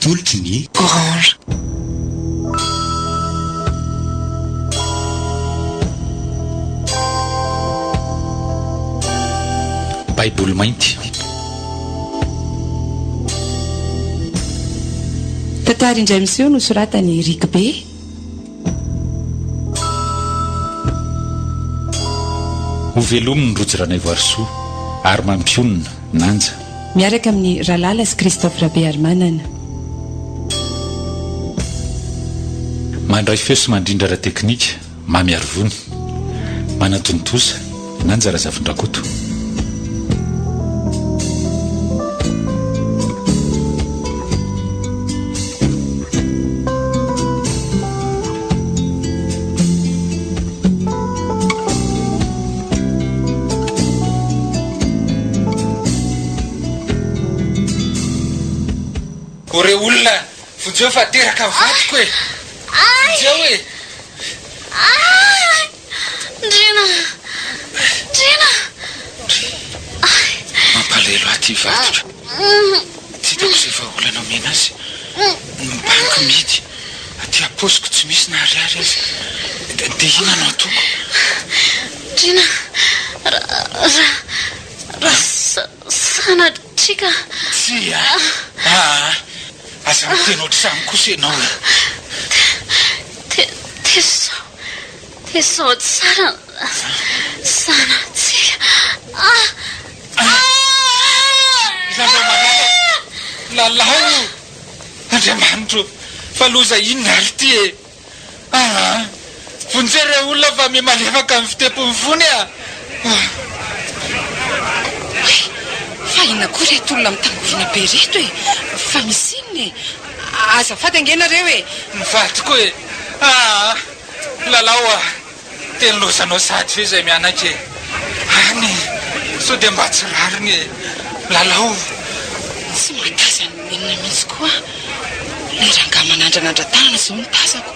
tolotry ny Orange. baiboly mainty. Tantara indray miseho no soratany Rikbe. Ho velominy ny rojo ranay voarisoa ary mampionina nanja. Miaraka amin'ny Ralala sy Christophe Rabe Armanana. Mandray feo sy mandrindra ra teknika mamy arivony. Manatontosa nanja ra zavindrakoto. Ore olona vonjeo fa teraka vatiko e. Vonjeo e. Ndrina. Mampalahelo aty vatiko. Titako izay vahaolana mena azy. Mibanky mihidy. Aty aposiko tsy misy na ariary azy. Dia ina no atoko. Ndrina. Sanatrika. Tsia. Aza miteny ohatr'izany kosa ianao e. Tesao tsara sanatsika. Lalao Andriamanitro fa loza inona ary ty e. Vonjere olona fa mimalefaka amin'ny fitepony fony a. Fa inona koa reto olona mitangovina be reto e. Fa misy inona e. Azafady angenareo e. Mivatiko e. Lalao a. Teny lozanao sady fe izay mianatra e. Any so dia mba tsy rariny e. Lalao Tsy mahataza ny inona mihitsy koa. Ilay ranga manandranandra tanana izao mitazako.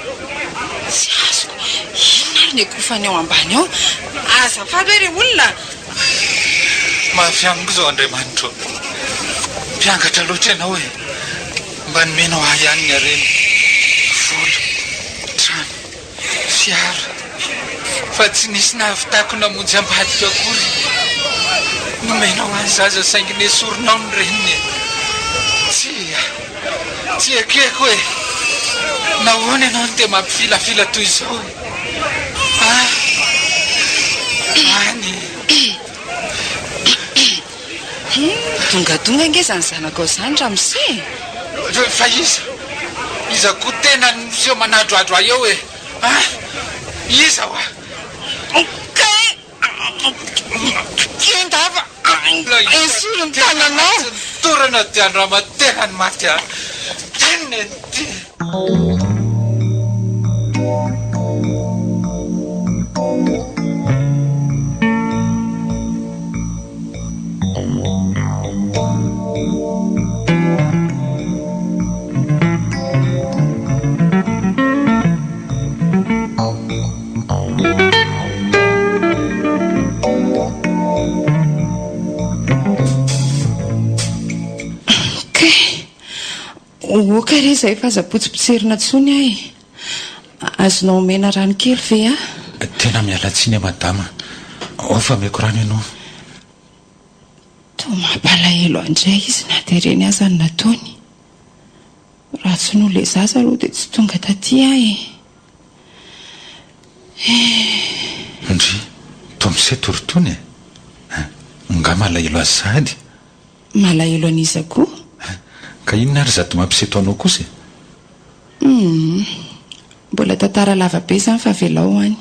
Tsy azoko. Inona ary ny akofany ao ambany ao. Azafady hoe re olona. mahafianiko izao Andriamanitro. Mpiangatra loatra ianao e. Mba nomenao ahy ihany ny hareny. Vola, trano, fiara. Fa tsy nisy nahavitako namonjy ambadika akory. Nomenao ahy zaza saingy ny esorinao ny reniny. Tsy ekeko e. Nahoana ianao no dia mampifilafila toy izao e. Any Dongadonga nge zany zanako izany ramose. fa iza koa tena niseho manadroadro ahy eo e. Iza wa Kiendava esolo ny tananao. torana ty andro tena ny maty a. Tena ty. Oka re izay fa aza potsipotsirina tsony ahy. Azonao omena rano kely ve a? Tena mialatsiny madama. Fa meko rano ianao. To mampalahelo andray izy na dia reny aza ny nataony. Raha tsy no le zaza aloha dia tsy tonga taty ahy. Ndry, tomise torotony e. Nga malahelo azy sady. Malahelo an'iza koa? Ka inona ary zato mampiseto anao kosa? Mbola tantara lava be izany fa velao any.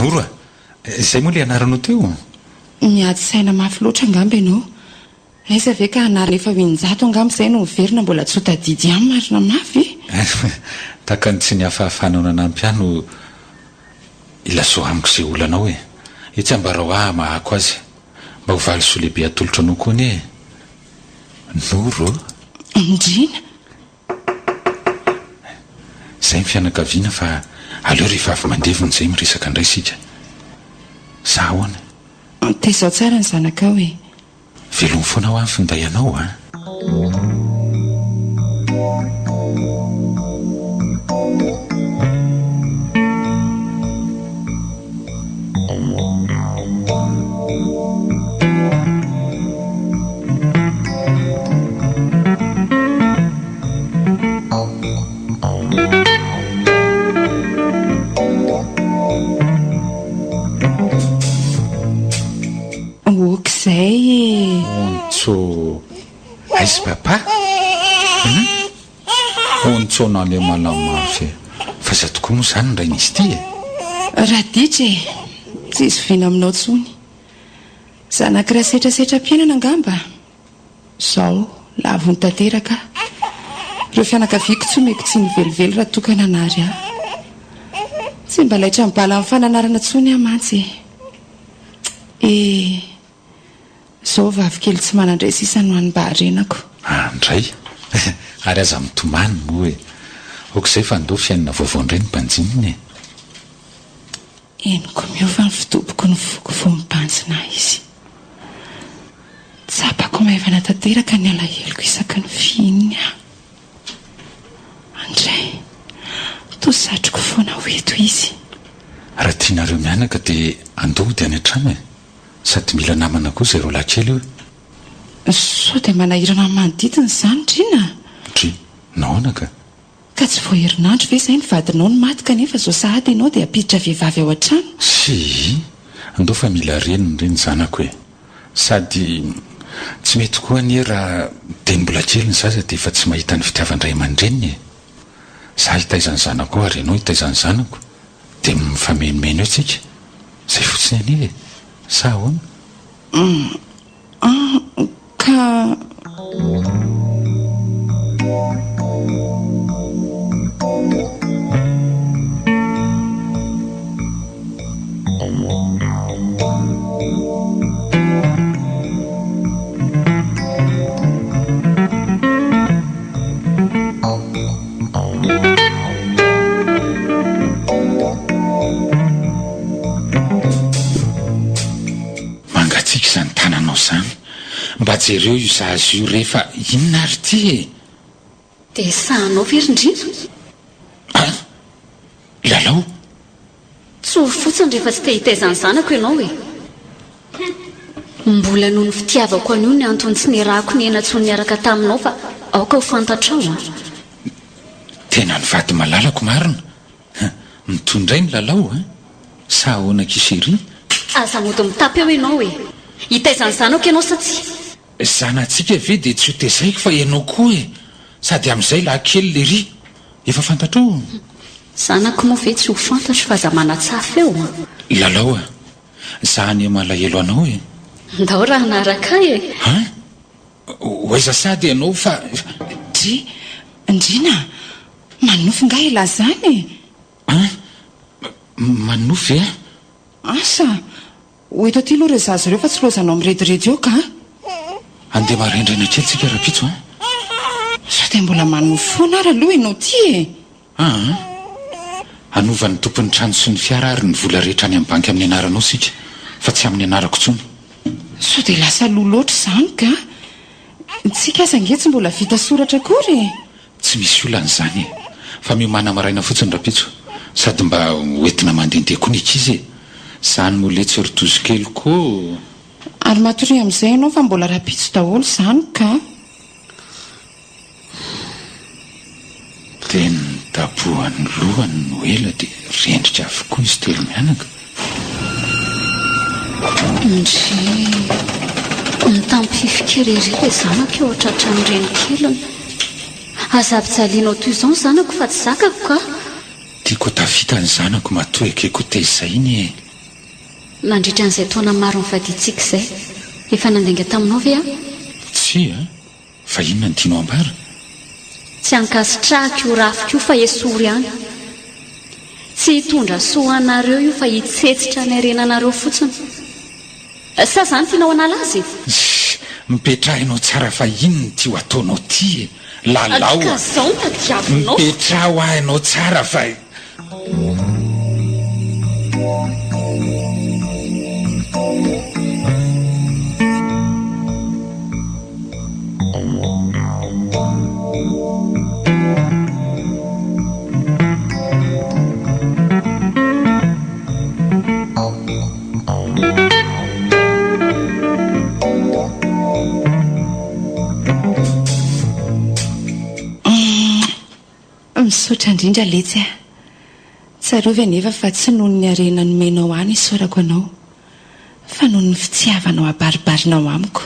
Noro izay moa le anaranao teo? Miady saina mafy loatra angamba ianao. Aiza ve ka anara efa 900 angamba izay no miverina mbola tsy ho tadidy ihany marina mafy. takany tsy ny hafahafanao nanampiano ilazo amiko izay olanao hoe etsy ambarao mahako azy mba ho valy so lehibe atolotra anao koa ny noro indrina zay ny fianakaviana fa aleo rehefa avy mandevony zay miresaka indray sika za hoana tezao tsara ny zanaka hoe velony foana ho amin'ny finday anao a okizay ontso aizy papa ontsona le malamafy fa za tokoa moa zany nray nisy ty raha ditra tsy izy vina aminao tsony zanakiraha setrasetra-piainana angamba zao lavony tanteraka ireo fianakaviako tsy omeko tsy nivelively raha tokana anary aho tsy mba laitra mibala amin'ny fananarana tsony amantsy zao vavikely tsy manandray sisa no anymba harenako andray ary aza mitomany mo hoe okizay fa ndo fiainana vaovaondray ny mpanjininy eniko miova ny fitoboko ny voko vo mibanjina izy tsapako maivana tanteraka ny alaheloko isaky ny fiininy aho andray tosatroko foana hoeto izy raha tianareo mianaka dia andody any an-trano sady mila namana koa zay ro lakely io so dia manahirana ny manodidiny zany drina dri naonaka ka tsy voaherinandro ve izay ny vadinao ny maty kanefa zao sahady ianao dia apiditra vehivavy ao an-trano sy andao fa mila reniny reny zanako hoe sady tsy mety koa ny raha dia mbola kely ny zaza dia efa tsy mahita ny fitiavandray aman-dreniny za hitaizany zanako ao ary ianao hitaizany zanako dia mifamenomeno eo tsika zay fotsiny ani sa hoana ka mangatsika izany tananao zany mba jereo io zazy io rehefa inona ary ty dia sahanao verindrino lalao tsy ho fotsiny rehefa tsy te hitaizany zanako ianao hoe mbola noho ny fitiavako an'io ny antony tsy nirahako ny enatsony niaraka taminao fa aoka ho fantatrao tena ny vady malalako marina mitondray ny lalao sa ahoana kisery aza mody mitapy eo ianao hoe hitaizany zanako ianao sa tsy zanatsika ve dia tsy ho tezaiko fa ianao koa sady amin'izay lahakely le ry efa fantatrao zanako moa ve tsy ho fantatro fa za manatsafy eo lalao za ny malahelo anao ndao raha naaraka hoaiza sady ianao fa dry indrina manofy nga ila zany manofy asa hoeto aty aloha re zazy ireo fa tsy lozanao ami'rediredy eo ka andeha marendraina kely tsika raha-pitso sa dia mbola manofy foana ary aloha ianao ty anovan'ny tompon'ny trano sy ny fiara ary ny vola rehetra any amin'ny banky amin'ny anaranao sika fa tsy amin'ny anarako tsony so dia lasa loha loatra izany ka tsika aza nge tsy mbola vita soratra akory tsy misy olan'izany fa miomana maraina fotsiny raha-pitso sady mba hoentina mandehandeha koa ny ikizy zany moletsy rotozo kely koa ary matory amin'izay ianao fa mbola raha-pitso daholo izany ka dia ny dabohan'ny lohany no ela dia rendrika avokoa izy telo mianaka mitampifikerery le zanako eo atratrany reny keliny azavitsalianao toy izao ny zanako fa tsy zakako ka tiako tafita ny zanako matoa ekeko tezay iny nandritra an'izay taona maro nyvaditsika izay efa nandainga taminao ve tsy fa inona ny tianao ambara tsy hankasitrahaka io rafika io fa esory ihany, tsy hitondra soanareo io fa hitsetsitra ny arenanareo fotsiny. Sa zany tianao analazy? Mipetrahinao tsara fa inony ty ho ataonao ty lalao ka zao ny tadiavinao. mipetraha ho ahinao tsara fa misotra indrindra letsy a tsarovy anefa fa tsy noho ny arena nomenao any isorako anao fa noho ny fitiavanao abaribarinao amiko.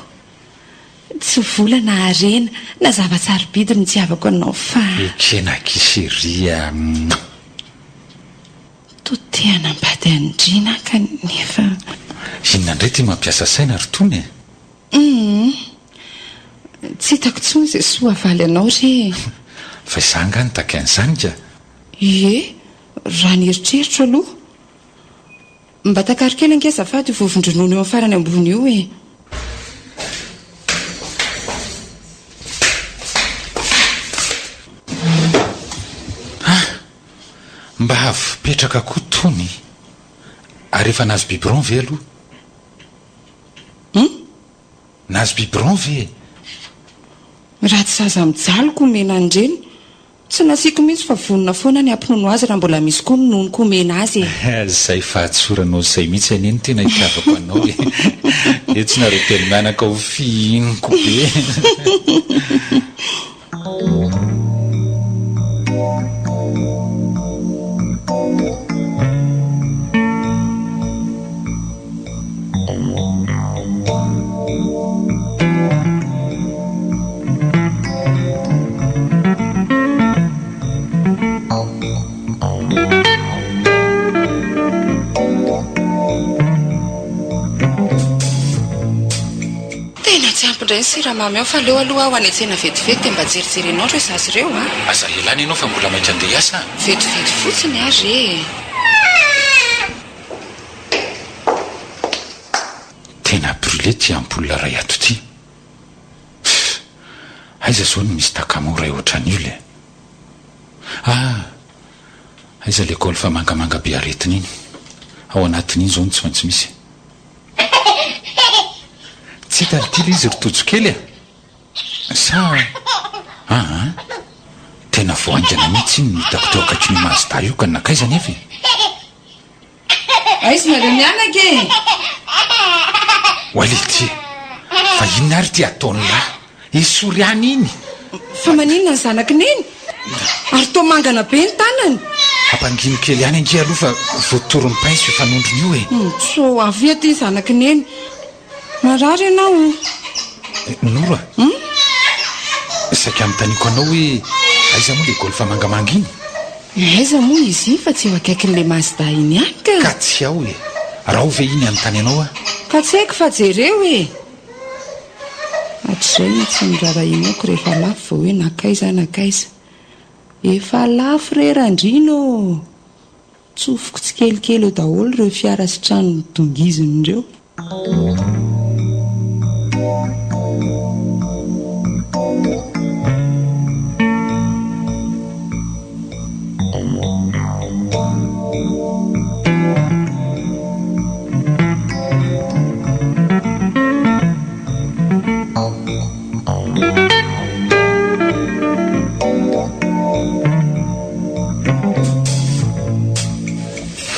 Tsy volana arena na zava-tsarobidy ny tiavako anao fa ekena kiseria toteana mbady andrina kanefa inona indray ty mampiasa saina ry tony tsy hitako tsony izay soa avaly anao re. fa izangany taka an'izany ka ie raha ny eritreritra aloha mba takarikely ankezafady io vovondronono eo amin'ny farany ambony io e. mba havipetraka koa tony ary efa nazo biberon ve aloha nazo biberon ve raha tsy zaza mijaloko omena andreny tsy nasiko mihitsy fa vonona foana ny ampinono azy raha mbola misy koa nonono ko omena azy zay fahatsoranao zay mihitsy aneny tena hitiavako anao e tsy nareo telo mianaka ho fiinoko be ndray siramamy ao fa leo aloha aho any an-tsena vetivety mba jerijerenao ro zazy ireo a aza elany ianao fa mbola maitra andeha hiasa vetivety fotsiny ary e. tena brûlé ty ampola ray ato ty aiza zao ny misy takamoray ohatran'io le aiza lekôly fa mangamanga be aretiny iny ao anatin'iny zao ny tsy maintsy misy tsy taritily izy rotojo kely sa tena voaingana mihitsy iny hitako teo akaiky ny mazda io ka nakaiza nefa aizy nareo mianaka e oale ty fa inona ary ty ataony lahy esoriany iny fa maninona ny zanaki neny ary to mangana be ny tanany hampangino kely any ange aloha fa voatorony paiso efanondrony io e so avia ty zanaki neny marary ianao noro saika amin'nytaniko anao hoe aiza moa le gôly fa mangamanga iny aiza moa izy iny fa tsy eo akaikin'le mazda iny any ka tsy ao e raha ho ve iny anontany anao ka tsy haiko fa jereo e hatr'izay ny tsy mirarahinako rehefa lafo vao hoe nakaiza nakaiza efa lafo rerandrino tsofoko tsy kelikely eo daholo ireo fiara sy trano nydongiziny ireo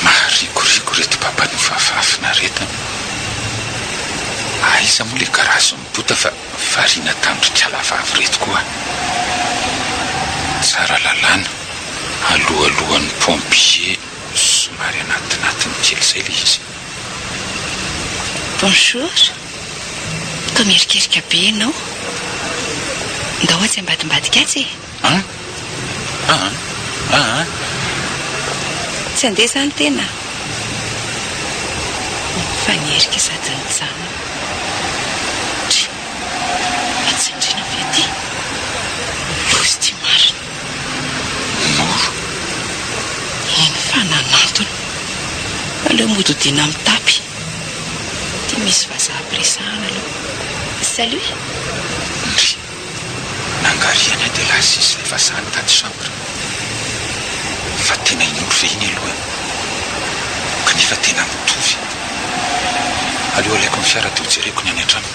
maharikoriko reto papany fafafina reta aiza moa le karazo mibota fa varina tandritra alavavy reto koa tsara lalàna alohaalohan'ny pompier somary anatinatiny kely zay le izy bonjour to mierikerika be ianao ndao atsy ambadimbadika atsy tsy andeha zany tena fanerika sady nitsana atsindrina vety lozy ty marina aleo mododina amin'ny tapy dia misy vazaha presahana aloha. Salut. Ndry nangariana dia lasa izy ilay vazahany taty chambre fa tena inoro ve iny aloha kanefa tena mitovy. Aleo alaiko ny fiara dia hojereko ny any an-trano.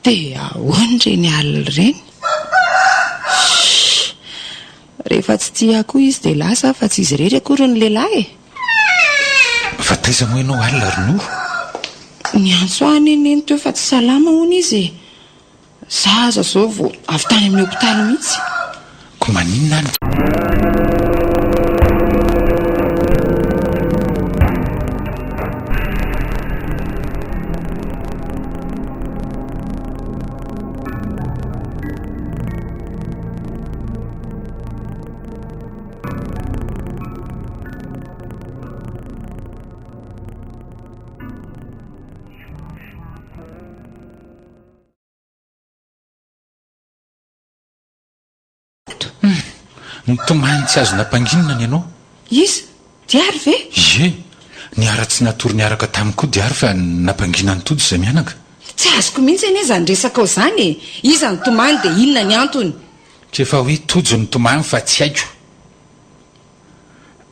Dia ahoana reny alina reny? Rehefa tsy tiako izy dia lasa fa tsy izy rery akory ny lehilahy. Fa taiza moa ianao alina ronoa? Ny antso aneneny teo fa tsy salama hono izy. Zaza zao vao avy tany amin'ny hopitaly mihitsy. Ko maninona any? Nitomany tsy azo nampanginina ny ianao? Izy? Diary ve? Ie, niara tsy natory niaraka taminy koa diary fa nampangina ny todo izay mianaka. Tsy azoko mihitsy anie izany resaka ao izany e. Iza nitomany dia inona ny antony? Kefa hoe tojo nitomany fa tsy haiko.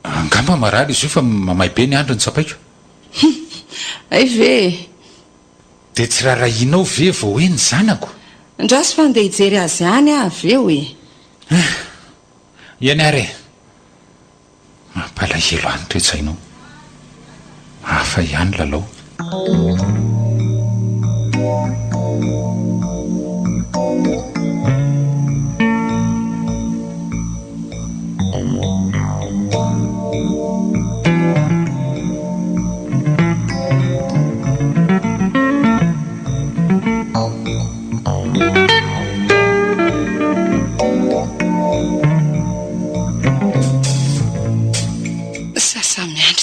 Angamba marary izy io fa mamay be ny andro ny tsapaiko. Ay ve? Dia tsy rarahinao ve vao hoe ny zanako? Ndraso fa ndeha hijery azy ihany ve hoe? Iany ary mampalahelo any toetsainao. Hafa ihany lalao.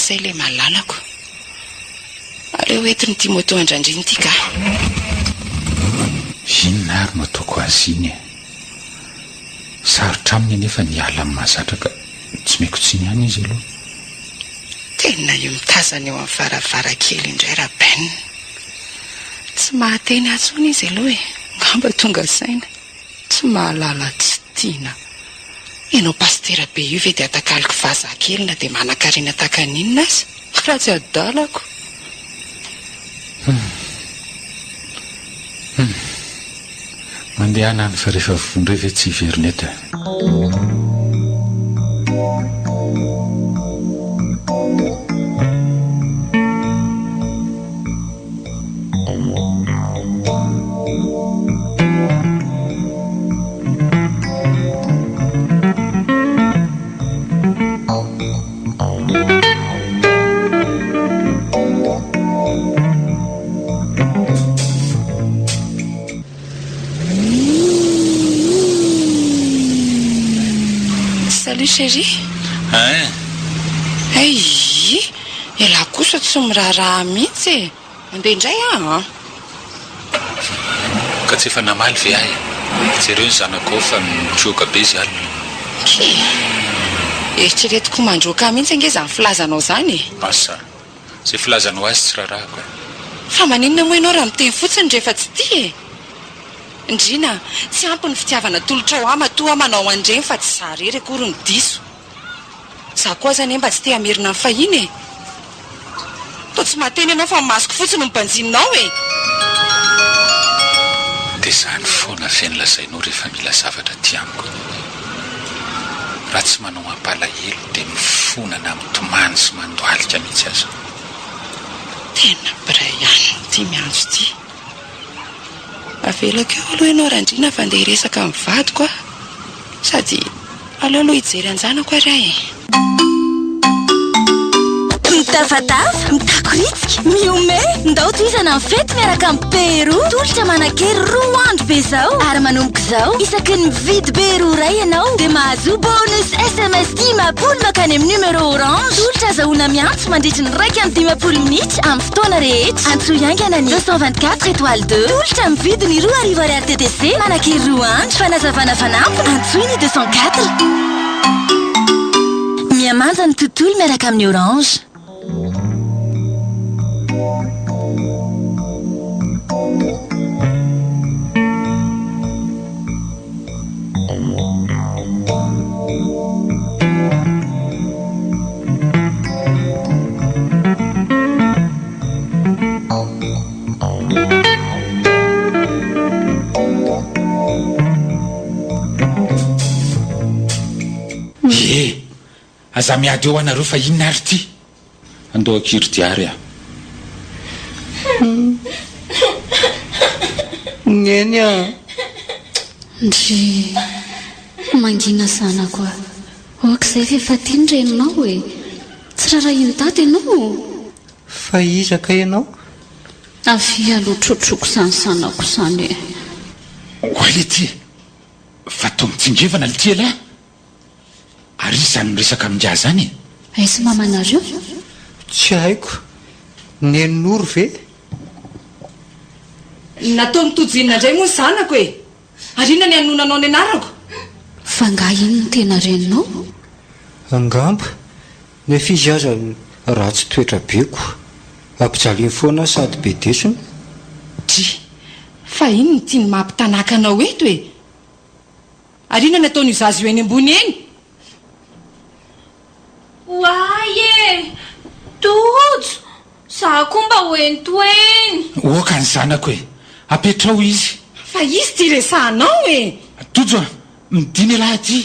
Izay ilay malalako. Aleo hoentiny tia moto andrandriny ity ka. Inona ary no ataoko azy iny e? Sarotra aminy anefa niala amin'ny mahazatra ka tsy mikotsiny ihany izy aloha. Tena io mitazana eo amin'ny varavarankely indray rahabenina. Tsy mahateny atsony izy aloha e. Ngamba tonga saina. Tsy mahalala tsy tiana. Ianao pastera be io ve dia atakaliko vazakelina dia manan-karena takan'inona azy? Raha tsy adalako. Mandeha anany fa rehefa vondre ve tsy hiverineta. Salut chérie. Hein? Ay, ela kosa tsy miraharaha mihitsy e. Andeha indray Ka tsy efa namaly ve ahy? Jereo ny zanako fa mitroka be izy alina. Eritreretiko mandroaka mihitsy ange izany filazanao izany e. Asa, izay filazanao azy tsy rarahako. Fa maninona moa ianao raha miteny fotsiny rehefa tsy tia e. Indrina, tsy ampy ny fitiavana tolotra ho ama toa manao andreny fa tsy zarery akory ny diso. Za koa zany mba tsy te hamerina ny fahiny e. To tsy mateny ianao fa masoko fotsiny ny mpanjininao e. Dia izany foana feny lazainao rehefa mila zavatra ty amiko. Raha tsy manao mampalahelo dia mifonana mitomany sy mandohalika mihitsy aza. Tena biray ihany ty miantso ty. Avelako eo aloha ianao randrina fa andeha hiresaka amin'ny vadiko a. Sady aleo aloha hijery anjanako ary ahy. mitafatafa mitakoritsika miome ndao toizana amin'ny fety miaraka amin'ny pero tolotra manan-kery 2 andro be zao ary manomboka zao isaky ny mividy pero ray ianao dia mahazo bonus sms 10 makany amin'ny numero orange tolotra azahoana miantso mandritra ny 9 minitra amin'ny fotoana rehetra antso iangana ny 224 étoile 2 tolotra mividy ny 2 arivo ariary TTC manan-kery 2 andro fanazavana fanampy antsoiny 204 miamanja ny tontolo miaraka amin'ny orange. aza miady eo anareo fa inona ary ty andao akiry diary neny a ndry mangina zanako a oak'izay fefatiany reninao hoe tsy raharaha iny dady ianao fa izaka ianao avy alotrotroko zany sanako zany oale ty fa to mitsingevana le ty ela ary izany miresaka amin'ngia zany aizy mamanareo tsy haiko nenoro ve natao mitojinina indray moa zanako e arina ny anonanao ny anarako fa nga iny no tena reninao angamba ny fizy aza raha tsy toetra beko ampijaliany foana sady be desiny ty fa iny ny tiany mampitanaka anao eto e arina ny ataony izazy io eny ambony eny waye tojo zako mba hoentoeny oka ny zanako hoe apetrao izy fa izy ty resahanao e tojo a midiny lahy ty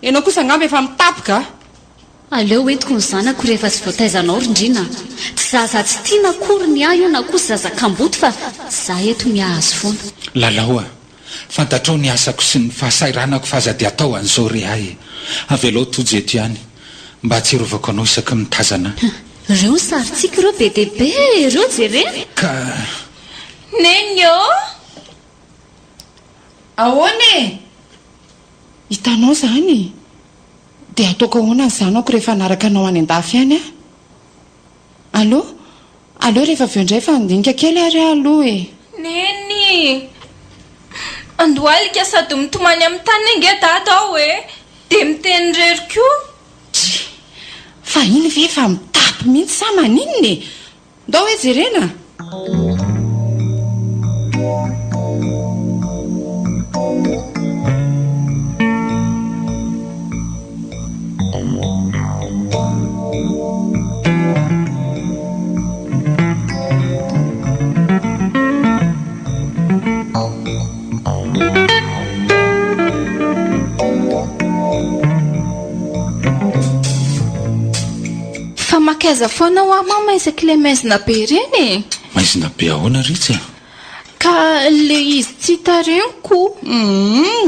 ianao kosa angamba efa mitapoka aleo entiko ny zanako rehefa tsy voataizanao rindrina tsy zaza tsy tiana akory ny ahy io na kosa zazakamboty fa za eto miahazo foana lalao a fantatrao ny asako sy ny fahasairanako fa aza dia atao an'izao re ahy avy alao tojo eto ihany mba tsirovako anao isaky mitazana reo saritsika ireo be deaibe ireo jereny ka nenyo ahoana e hitanao zany dia ataoko ahoana ny zanako rehefa naraka anao any an-dafy any a allo rehefa aveo indray fa andinika kely ary aloha e neny andoalika sady mitomany amin'ny tany inge dadao e dia miteny reriko fa iny ve fa mitapy mihitsy sa maninona e ndao hoe jerena fa makaiza foana ho mama isaky le maizina be reny maizina be ahoana ritsy ka le izy tsy tareniko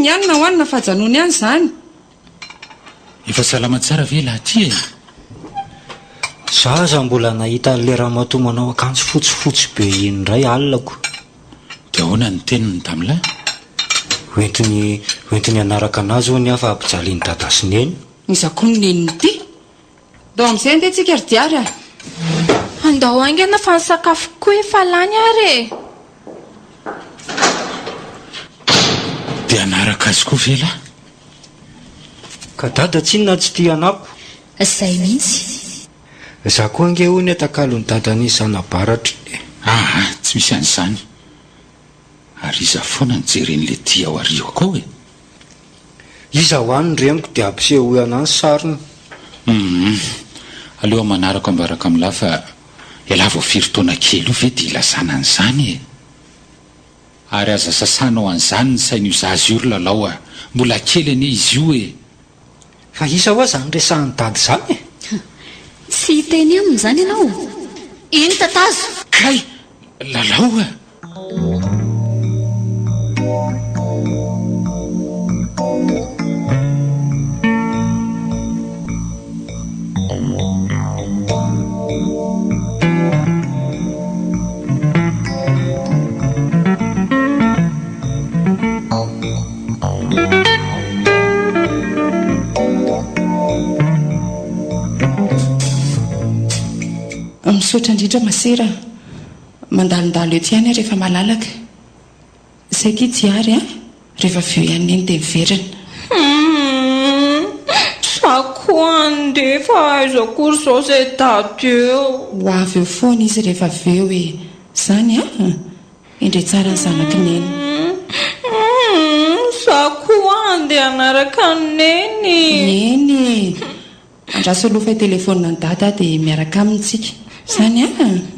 nianina hoanina fajanony any zany efa salama tsara ve laha ty e zaza mbola nahita le raha matomanao akanjo fotsifotsy be indray alako dia ahoana ny teniny tamilay hoentiny anaraka anazy ho ny afa ampijaliany dadasiny eny izako ny neniny ty dao amin'izay andehtsika ry diary a andao aingana fa ny sakafoko efa lany ary e dia anaraka azy koa vela ka dada tsinona tsy tia anapo zay mihitsy za koa ange ho ny atakalony dadany zanabaratra tsy misy an'izany ary iza foana nijeren'le ty ao ario koa hoe iza ho any reniko dia ampisehoana ny sariny aleo manaraka ambaraka amin'la fa ela voafiritoana kely io ve dia ilazana an'izany e ary aza sasanao an'izany ny saina io zazy io ry lalao a mbola kely anie izy io e fa isa hoa zany resahany dady zany e tsy hiteny aminy zany ianao iny tatazo kay lalao a misaotra indrindra masera mandalondalo ety ihany rehefa malalaka zay ky diary a rehefa veo ihany eny dia miverina sakoandefa aizakory zao zay tady eo ho avy eo foana izy rehefa veo hoe zany a indre tsara ny zanaky neny sakoandy anaraka neny eny andraso aloha fa telefônina ny dada dia miaraka amintsika zany a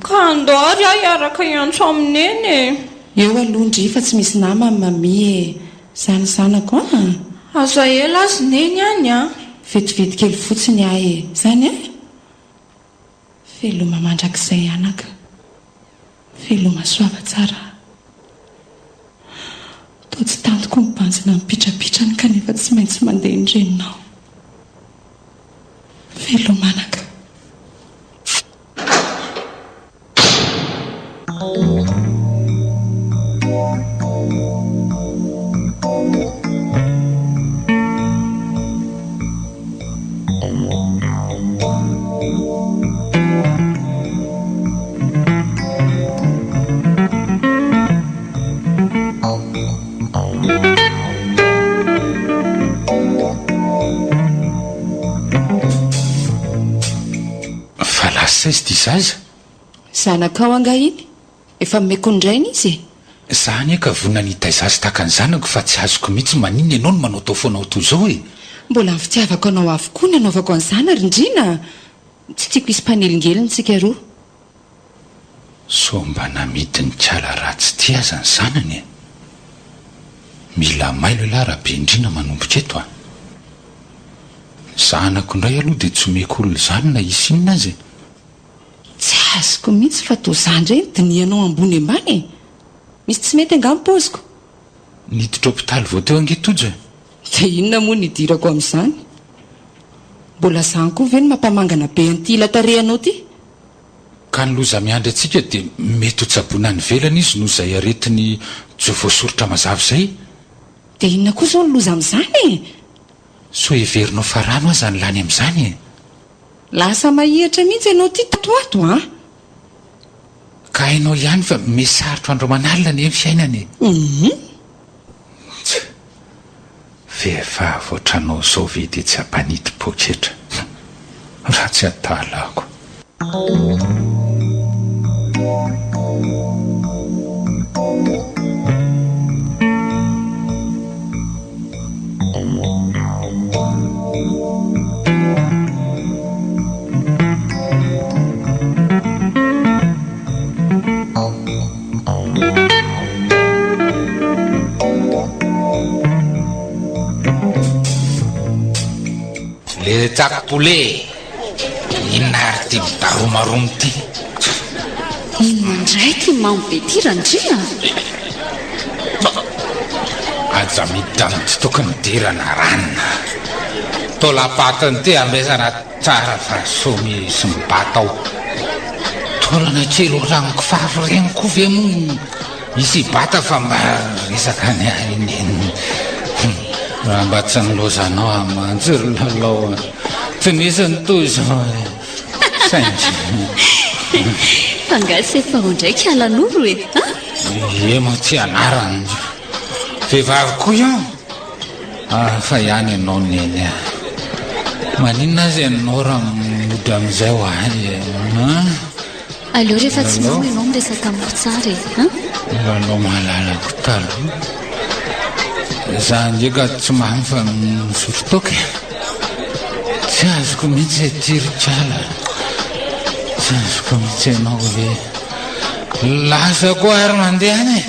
ka andoary a iaraka iantso amineny eo alondry fa tsy misy nama ny mamie zany zanako a aza ela azy neny any a vetivety kely fotsiny ahy zany a feloma mandrakizay anaka feloma soava tsara to tsy tantoko mibanjina mipitrapitrany kanefa tsy maintsy mandeha indreninao felomanaka izy ty zaza zanakao anga iny efa mekondrainy izy zany eka vonany itaizazy tahaka ny zanako fa tsy azoko mihitsy maninona ianao no manao tao foanao toy zao e mbola ny fitiavako anao avokoa ny anaovako any zana rindrina tsy tiako isy mpanelingely tsika roa so mba namidi ny kiala ratsy ty aza ny zanany e mila mailo elahy raha be indrina manomboka eto a zanako indray aloha dia tsy omeko olo zany na isy inona azy tsy azoko mihitsy fa to zany reny dinianao ambony ambany e misy tsy mety angampoziko niditra hôpitaly vao teo angetojo dia inona moa nidirako amin'izany mbola zany koa ve ny mampamangana be an'ity latarehanao ty ka ny loza miandry atsika dia mety ho tsaboana ny velana izy noho izay aretiny jo voasorotra mazavy zay dia inona koa zao ny loza amin'izany e so heverinao farano aza ny lany amin'izany e lasa mahihatra mihitsy ianao ty tatoato a ka hainao ihany fa mesarotro andro manalina ny fiainany vehivavy ohatranao zao ve dia tsy hampanity poketra raha tsy atalako le tsakapole inona ary ty midaromaromo ty inona ndray ty mambe ty randria aja midany ty tokony dirana ranona tolapatany ty ambesana tsara fa somy sy mibatao tolana kely oraniko fafy regny koa ve mo isy bata fa mba resaka ny aineny raha mba tsy nilozanao amanjy ry lalao tsy nisy ny toy zao saingy fangase efa ho ndraiky alan'olo e e mo tsy anarany vehivavy koa io fa ihany ianao neny a maninona azy ianao raha mody amin'izay ho ahy aleo rehefa tsy mao ianao miresaka amiko tsara e lalao mahalalako taloha za ndraika tsy mamy fa misorotoka tsy azoko mihitsy tirikala tsy azoko mihitsy ianao hoe lasa koa ary mandehany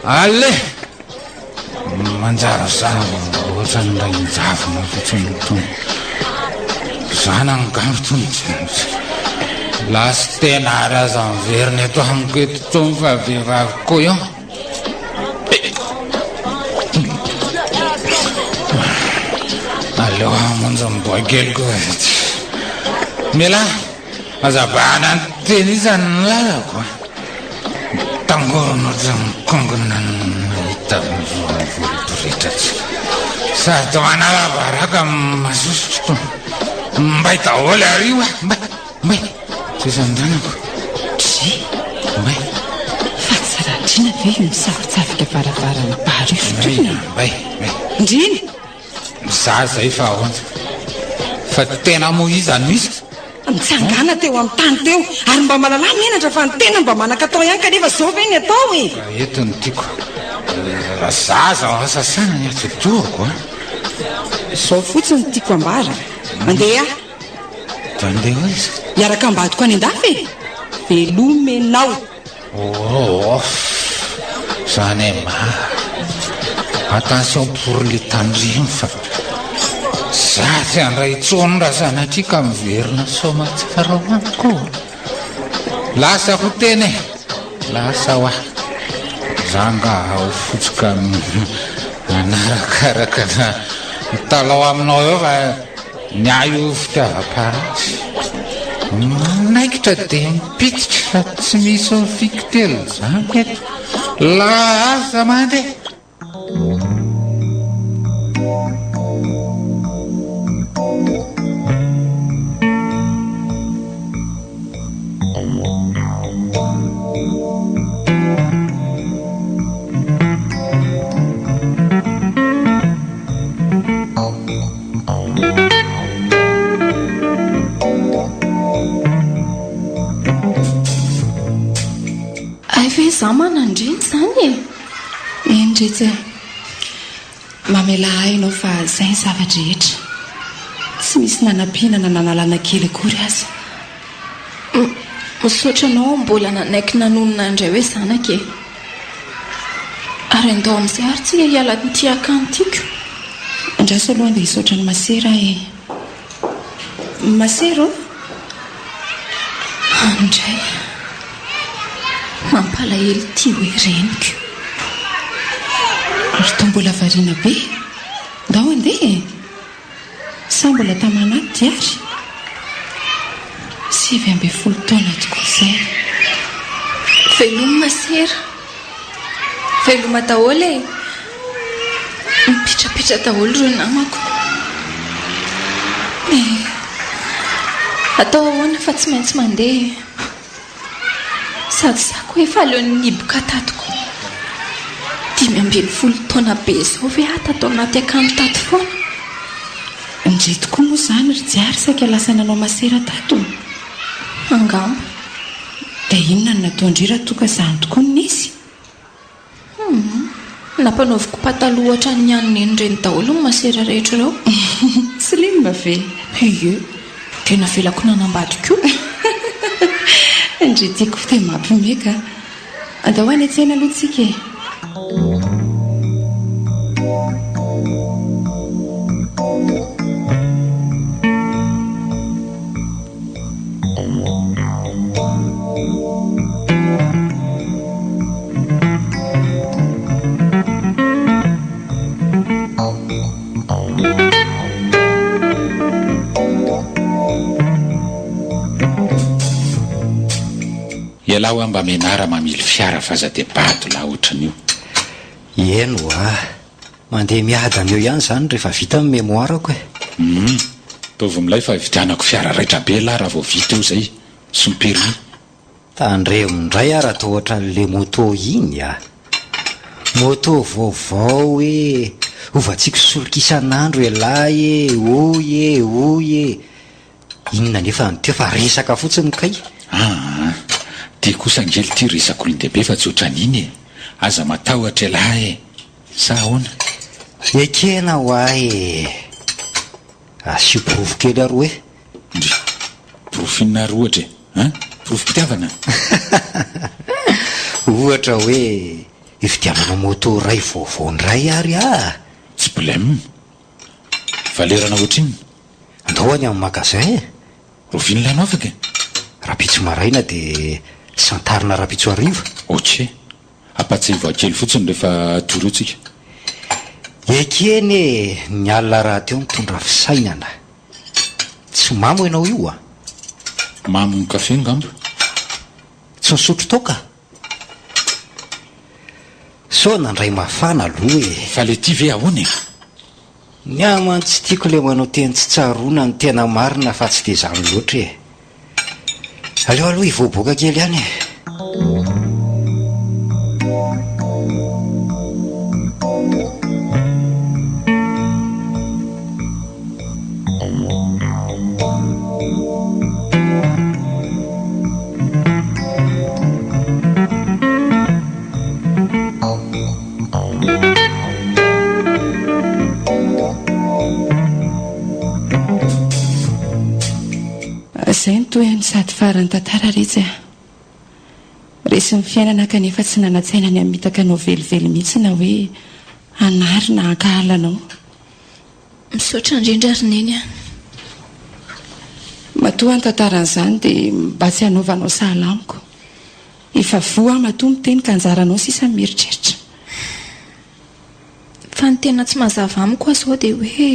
ale manjarizavo ohatra ny ray njavona fotsiny tony zana ngambo tony lasa tena ary aza miveriny eto amiko eto tsony fa vehivavy koa io aleo amonja miboakely koa mila azabana ny teny izany ny lalako tangorona ohatry mikongona nahita voriporitra sady manalabaraka masosotro mba hitaholy ariwa mbay Tezandanako Dry mbay fa tsaratrina ve io misafitsafika varavarana barifotrina mbay indriny za zay fa ahoana fa tena moa izany misy mitsangana teo amin'ny tany teo ary mba malalà menatra fa ny tena mba manakatao ihany kanefa zao ve ny atao e entiny tiako zaza asasana ny atsotoroko a zao fotsiny tiako ambara mandeha da andeha ho izy miaraka ambadiko any an-dafy e velomenao zany ma attention pour le tandrimy fa za ty andray tsony raha zanatria ka miverina somatsara hoaniko lasa ho teny lasa ho ah zanga ho fotsoka anarakaraka na talao aminao eo fa niaio fitiava-parasy naikitra dia mipititra fa tsy misy fikitelo zany eto laza mandeha za manandriny zany e endretsy mamela hainao fa zay zavatra rehetra tsy misy nanampianana nanalana kely akory azy misaotranao mbola nanaiky nanonona indray hoe zanaka e ary andao amin'izay ary tsy hiala nytiaka anytiako andraso aloha dia hisaotra ny masera e masero andray mampalahelo ty hoe reniko ary to mbola variana be ndao andeha sa mbola tamanaty diary 7 taona tokoa izay veloma masera veloma daholo e mipitrapitra daholo ro namako atao ahoana fa tsy maintsy mandeha sady zako hoe fa aleon'ny niboka tatoko 5 taona be zao ve atatao anaty akanjo tato foana indray tokoa moa zany ry jiary saika lasananao masera tato angamba dia inona ny nataondrira toka zany tokoa ny nisy nampanaoviko pataloha ohatra ny aniny reny daholo ny masera rehetra reo tsy limba ve ie tena velako nanambadiko indray tiako dia mampimeka andao any an-tsena aloha tsika e ialaho mba menara mamily fiara faza-debato la ohatran'io eno mandeha miada an'eo ihany zany rehefa vita amin'ny mémoirako e tovy milay fa vidianako fiara raitra be la raha vao vita eo zay sy mipermi tandreo mindray raha to ohatra le moto iny moto vaovao e ovatsika solok'isan'andro elay e oy e inona nefa nyteo fa resaka fotsiny kay ty kosa angely ty resako olon-dehibe fa tsy ohatran'iny e aza matahotra elahy e sa ahoana ekena ho ahy asio provy kely aroa e ndry profinina ry ohatra e profi-pitiavana ohatra hoe ifidianana moto ray vaovaondray ary tsy problème valerana ohatr'iny andao any amin'ny magasin e rovinona anao afaka rapitso maraina dia santarina rapitso ariva ohatry apatsy voakely fotsiny rehefa torotsika ekeny e ny alina raha teo mitondra fisainana tsy mamo ianao io mamo ny kafe ngamba tsy nisotro toka so nandray mafana aloha e fa le ty ve ahoana ny amany tsy tiako le manao teny tsy tsarona ny tena marina fa tsy dia zany loatra e aleo aloha ivoaboaka kely ihany zay ny toy ny sady farany tantara retsy resy ny fiainana kanefa tsy nanatsaina ny amitaka anao velively mihitsy na hoe anary na ankahalanao misaotra indrindra roneny a matoa ny tantaran'izany dia mba tsy hanaovanao sahalamiko efa voa matoa miteny ka anjaranao sisa mieritreritra fa ny tena tsy mazava amiko azy ao dia hoe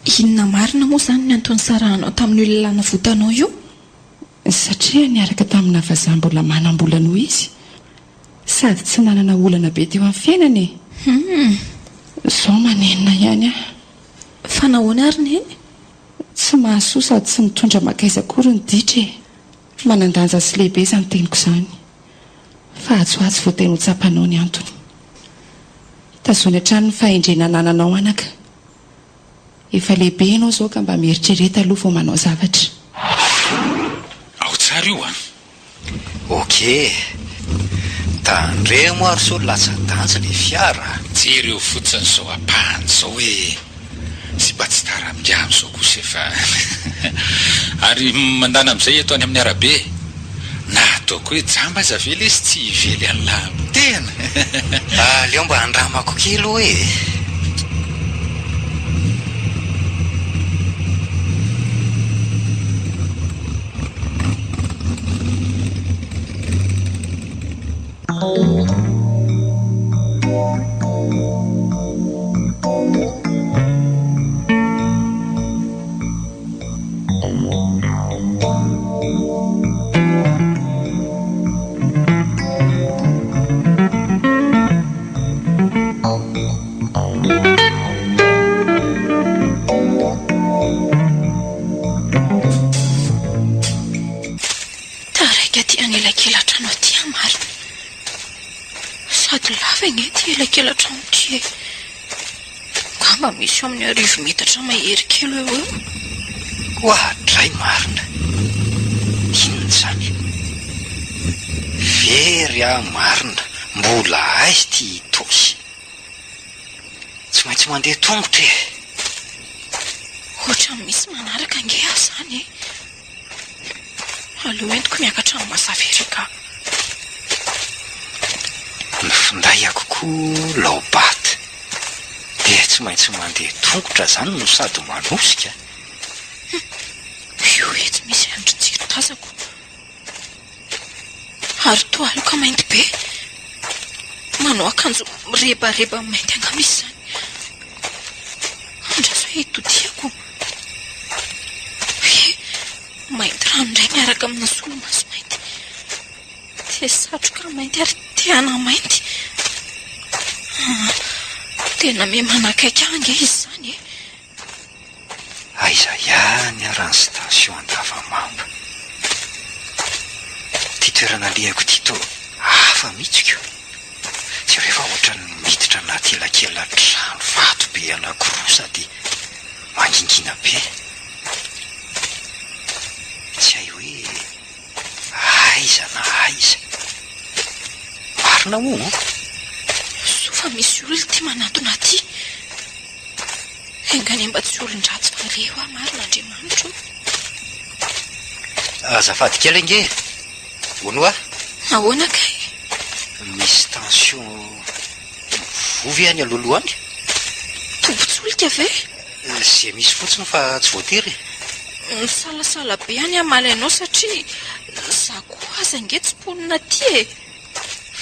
inona marina moa izany ny antony sarahanao tamin'ny olona votanao io satria niaraka tamina vazambola manam-bolana ho izy sady tsy nanana olana be teo amin'ny fiainany zao manenina ihany fa nahoana ary neny tsy mahasoa sady tsy mitondra makaiza akory ny ditra manandanja sy lehibe izany teniko izany fa atsoatsy voateny ho tsapanao ny antony tazony hatrano ny fahendrena nananao anaka efa lehibe ianao zao ka mba mieritrereta aloha vao manao zavatra ao tsara io a okey tandre moary so latsa-danjy le fiara tsy ireo fotsiny zao apahany zao hoe sy mba tsy tara-minga am'izao kosa efa ary mandana amin'izay eto any amin'ny arabe na ataoko hoe jamba aza vely izy tsy ively an'lahy mitena leo mba andramako kely hoe taraiky aty anelakelan-trano aty amary sady lava igny ty elakelan-trano ty ngamba misy amin'ny arivo metatra mahery kely eo eo hoadray marina inona zany very a marina mbola aizy ty tosy tsy maintsy mandeha tongotra ohatra misy manaraka ange aho zany aleo entiko miakatra amin'ny masaverika ny finday akokoa laobaty dia tsy maintsy mandeha tongotra zany no sady manosika io etsy misy androtsika tazako ary toa aloka mainty be manao akanjo rebareba mainty angamisy zany andraso etotiako mainty rano indray miaraka amina solomaso mainty tia satroka mainty ary tiana mainty tena me manakaiky ange izy zany aiza ihany arany station andavamamba ty toerana lehako ty to hafa mihitsiko tsy rehefa ohatrany miditra anaty elakela trano vato be anankiroa sady mangingina be tsy hay hoe aiza na aiza marina moa so fa misy olona ty manatona ty engany mba tsy olon-dratsy fa leo a marina andriamanitro azafady kely ange onoa ahoana kay misy tension vovy ihany alolohany tombotsolika ve zay misy fotsiny fa tsy voatery misalasala be any amaly anao satria za koa aza nge tsy mponina ty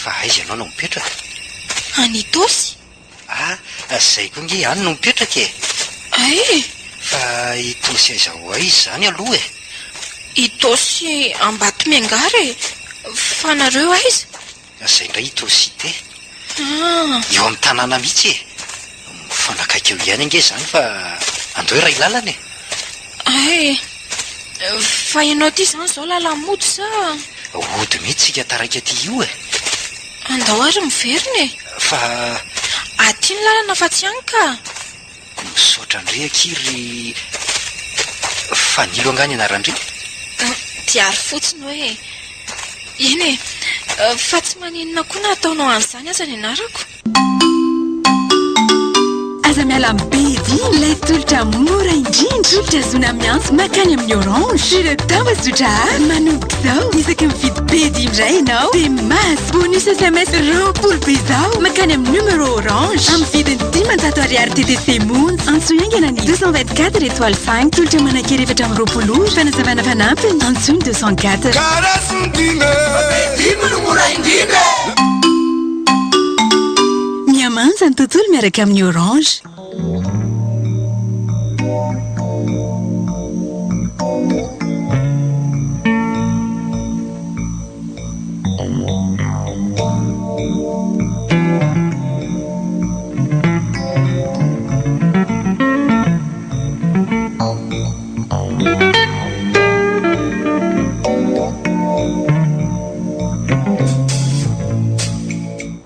fa aizy ianao no mipetraka anitosy zay koa nge any no mipetraka ay fa itosy aiza ho aizy zany aloha itosy ambato miangary fa nareo aiza zay ndray itosité eo amin'ny tanàna mihitsy fanakaiky eo ihany ange zany fa andeo ray lalana ay fa ianao ty zany zao lalamoto sa ody mihitsy tsika taraika ty io e andao ary miveriny e fa aty ny lalana fa tsy any ka misaotra ndre akiry fanilo angany anarandre diary fotsiny hoe eny e fa tsy maninona koa na ataonao an'izany aza ny anarako aza miala mibedy ilay tolotra mora indrindra tolotra zona miantso makany amin'ny orange ireo tambazotra ary manomboka izao isaky mividy bedy indray ianao dia masy bonus sms roapolo be izao makany amin'ny numero orange amin'ny vidiny 10 ariary TTC monj antsoingana ny 224 étoile 5 tolotra manankery efatra amin'ny roapolo fanazavana fanampiny antsony 204 miamanja ny tontolo miaraka amin'ny orange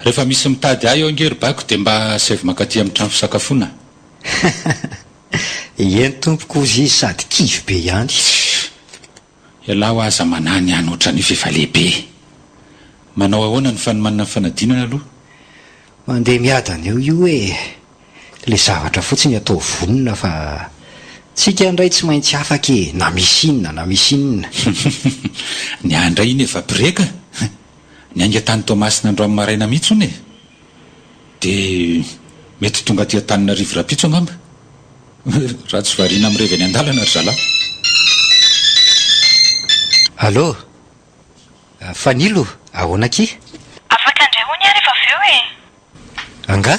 rehefa misy mitady ahy eo angeribako dia mba sevy makaty amin'ny trano fisakafoana eny tompoko izy sady kivy be ihany ialahy ho aza manany any ohatrany fefa lehibe manao ahoana ny fanomanana ny fanadinana aloha mandeha miadana eo io hoe le zavatra fotsiny atao vonona fa tsika ndray tsy maintsy afaka e na misy inona ny andray iny efa breka ny aingatany tomasina andro amin'ny maraina mihitsy ony e dia mety tonga ty tanina rivo rapitso angamba raha tsy variana amin'irevy any an-dalana ry zalahy allo fanilo ahoana ky afaka andray hoany ary efa aveo e anga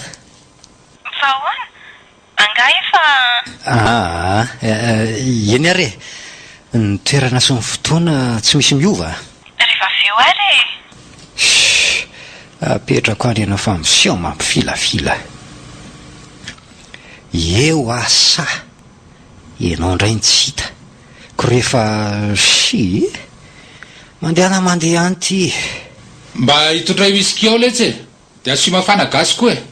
fa ahoana anga efa eny ary e ny toerana sy ny fotoana tsy misy miova rehefa aveo ary apetrako any ianao fa miseho mampifilafila eo asa ianao indray ny tsy hita ko rehefa mandeha mandeha any ty mba hitondray whisky ao letsy e dia asy mafana gasy koa e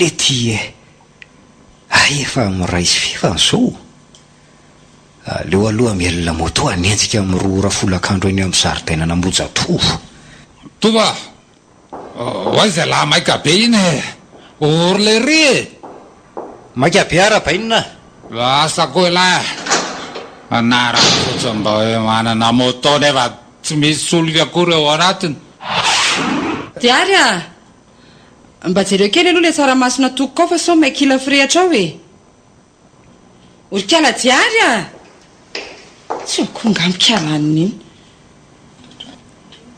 le ty e ay efa miraisy fifanzao leo aloha mielona moto anenjika miroa rafolakandro eny amin'ny zaridaina namojatovo tova oaiza lahy maika be iny e orlery e maika be ara-bainina asa koa lahy anara fotsiny mba hoe manana moto nefa tsy misy solika akory ao anatiny diary a mba jereo kely aloha le tsaramasina toko ao fa sao maikila firehatra ao e orikala diary a tsy okongamikalaniny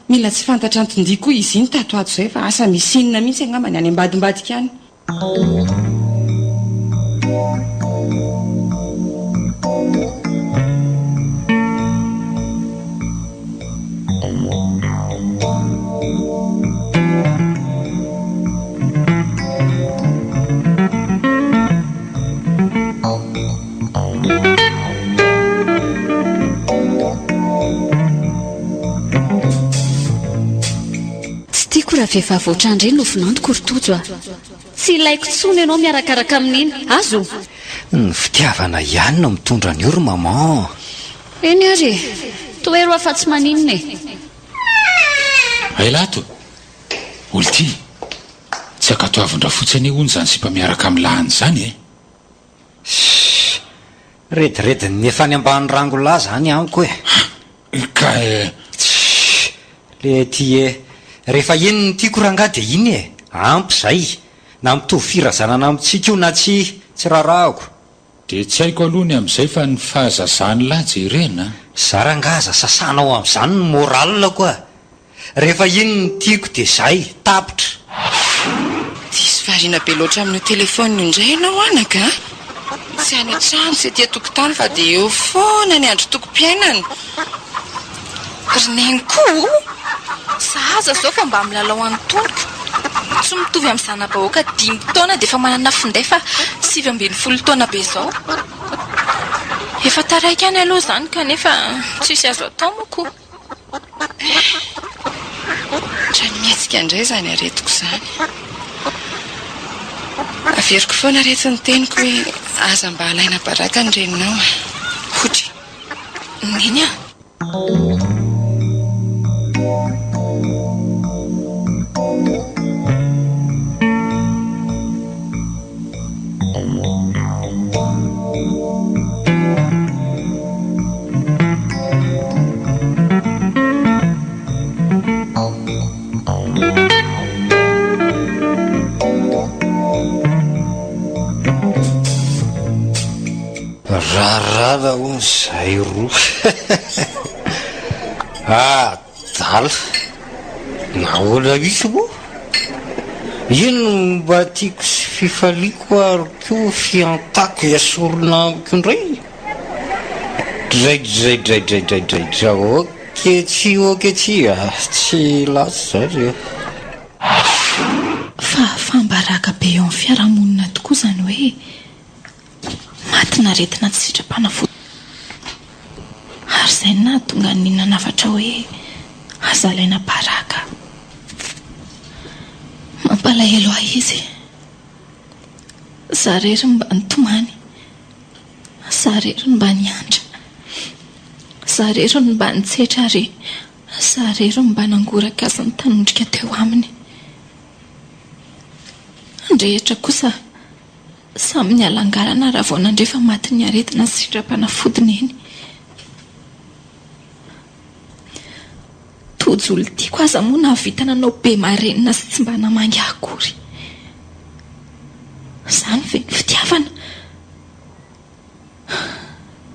mila tsy fantatra antondia koa izy iny tato ato zay fa asa misy inona mihitsy angambany any ambadimbadika any vehivavy nofinandiko rotojo a tsy ilaiko tsony ianao miarakaraka amin'iny azo ny fitiavana ihany no mitondra ny oro maman eny ary toero afa tsy maninona e ailato olo ty tsy akatoavindra fotsiny ony zany sipa miaraka amin'ny lahany zany e redirediny nefa any ambany rango lahy zany amiko e ka le ty e rehefa eniny tiako ranga dia iny e ampy zay na mitovy firazanana amintsika io na tsy rarahako dia tsy haiko alohany amin'izay fa ny fahazazany lahy jerena zarangaza sasanao amin'izany ny moralina koa rehefa iny ny tiako dia zay tapitra Diso variana be loatra amin'ny telefony indray ianao anaka tsy any an-trano sy aty tokotany fa dia eo foana ny andro tokom-piainana ry nenkoa sahaza zao fa mba milalao any tongoka tsy mitovy amin'ny zanam-bahoaka 5 taona dia efa manana finday fa 7 taona be zao efa taraiky any aloha zany kanefa tsisy azo atao moko tra mietsika indray zany aretiko zany averiko foana rehetra ny teniko hoe aza mba alaina baraka ny reninao hotry neny rarara ho zay roa dala nahoana misy moa ino mba tiako sy fifaliako ary koa fiantako iasorona amiko indray draidraidraidraidraidra oketsy tsy lasy zany fa fambaraka be eo amin'ny fiarahamonina tokoa zany hoe matina retina tsy sitrapana-fo ary izay na tonga nina nafatra hoe azalaina baraka mampalahelo ahy izy zareriny mba nitomany zareriny mba niandra zareriny mba nitsetra ary zareriny mba nangoraka azy ny tanondrika teo aminy andrehitra kosa samy ny alangalana raha vao nandrefa maty ny aretina sy sitrapana-fodiny eny tojolo tiako aza moa nahavita nanao be marenina sy tsy mba namangy akory zany ve ny fitiavana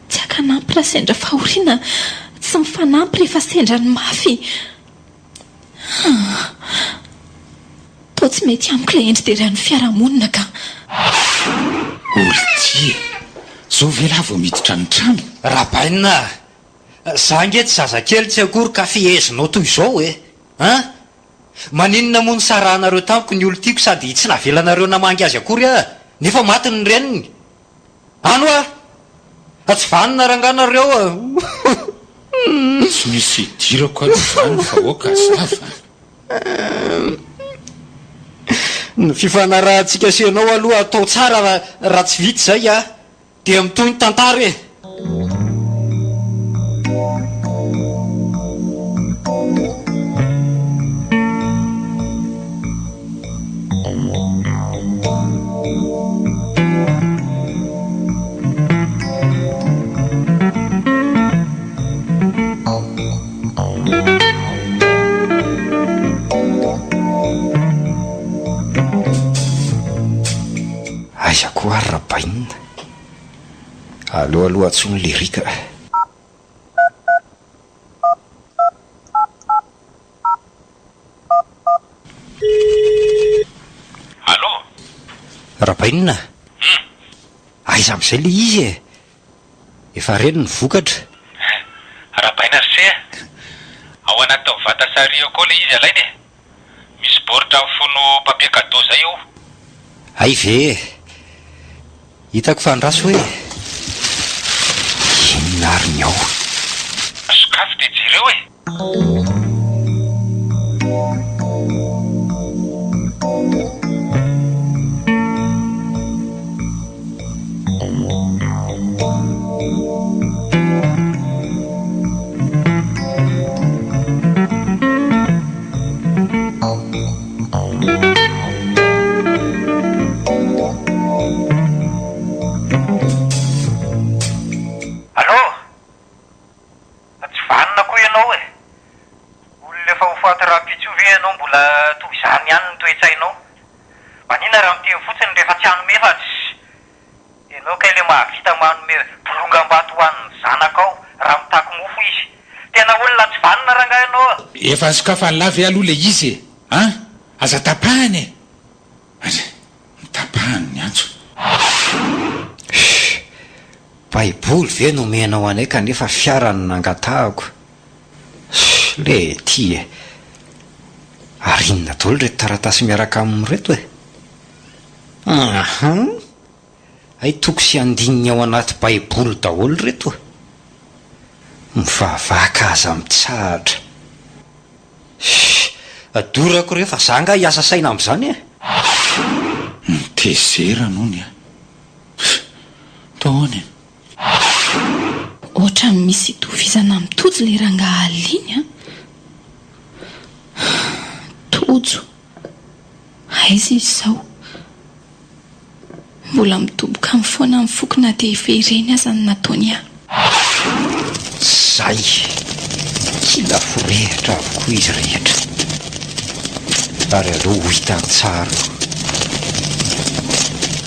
tsy akanampy raha sendra fahoriana tsy mifanampy rehefa sendra ny mafy to tsy mety amiko ilay endry derian'ny fiarahamonina ka olty zao vela vao miditra ny trano rahabaina za ngety zazakely tsy akory ka fiezinao toy izao maninona moa ny saranareo tamiko ny olo tiako sady tsy navelanareo namangy azy akory nefa maty ny reniny ano tsy vanina ranganareo tsy misy idirako alovany fa oka zava ny fifanarahantsika senao aloha atao tsara raha tsy vity zay dia mitony tantara aiza koa ary rabainina aloha atsony lirika allo rabainina aiza amin'izay le izy efa reny ny vokatra rabaina se ao anaty vata sario koa le izy alainy misy boritra fono papier cadeau zay io ay ve hitako fandraso hoe inariny ao sokafy de jereo toizany ihany ny toetsainao manina raha miteny fotsiny rehefa tsy hanome efatsy ianao ka ile mahavita manome bolongam-bato ho an'ny zanakao raha mitako mofo izy tena olona tsy vanina ranga ianao. Efa sokafa lavy aloha le izy a aza tapahany tapahany ny antso. baiboly ve nomenao anay kanefa fiarany nangatahako le ty arinona daholo reto taratasy miaraka amin'reto ay toko sy andininy ao anaty baiboly daholo reto mivavaka aza mitsahatra adorako rehefa zanga hiasa saina am'izany mitezera nony taony ohatra misy itovizana mitojo le rangahaliny tojo aiza izy zao mbola mitoboka amin'ny foana amin'ny fokona devereny aza ny nataony zay kila forehitra avokoa izy rehetra ary aloha ho hitany tsara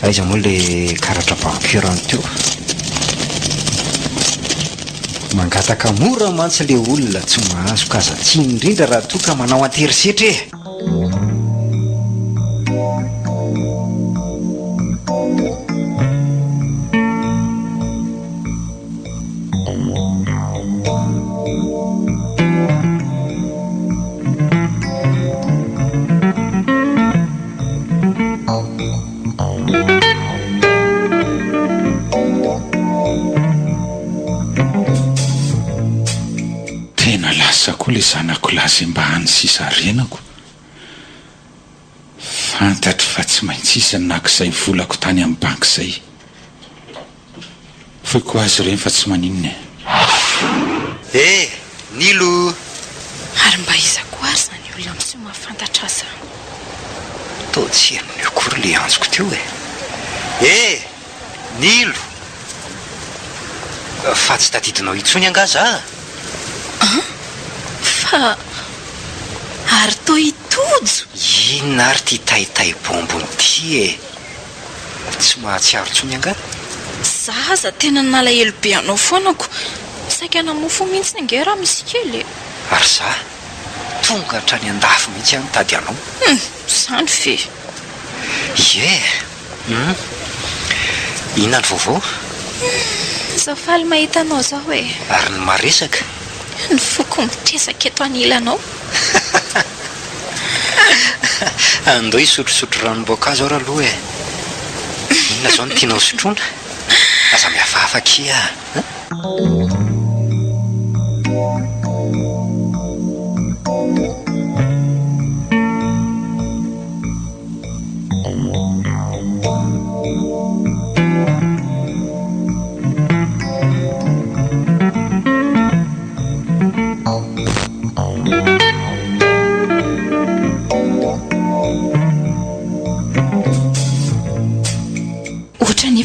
aiza moa le karatra bankerany teo mangataka mora mantsy le olona tsy mahazo ka aza tsy indrindra raha toka manao anterisetra koa le zanako lazy mba hany sisa renako fantatry fa tsy maintsy izy nak'izay volako tany amin'ny banky izay foi koa azy reny fa tsy maninona nilo ary mba iza koa ary zany olona misy mahafantatra aza to tsy amin'ny akory le anjoko teo nilo fa tsy tadidinao itsony angaza ary to hitojo inona ary ty taitay bombony ty tsy mahatsiaro tsony anga zaza tena nalahelo be anao foanako saika namofo mihitsy nange raha misy kely ary za tonga hatrany andafy mihitsy any tady anao zany fe inona ny vaovao zaho faly mahita anao zao ary ny maresaka ny foko mitresaka eto anilanao andao isotrosotro ranomboakazo aho raha aloha inona zao ny tianao sotrona aza mihafahafaky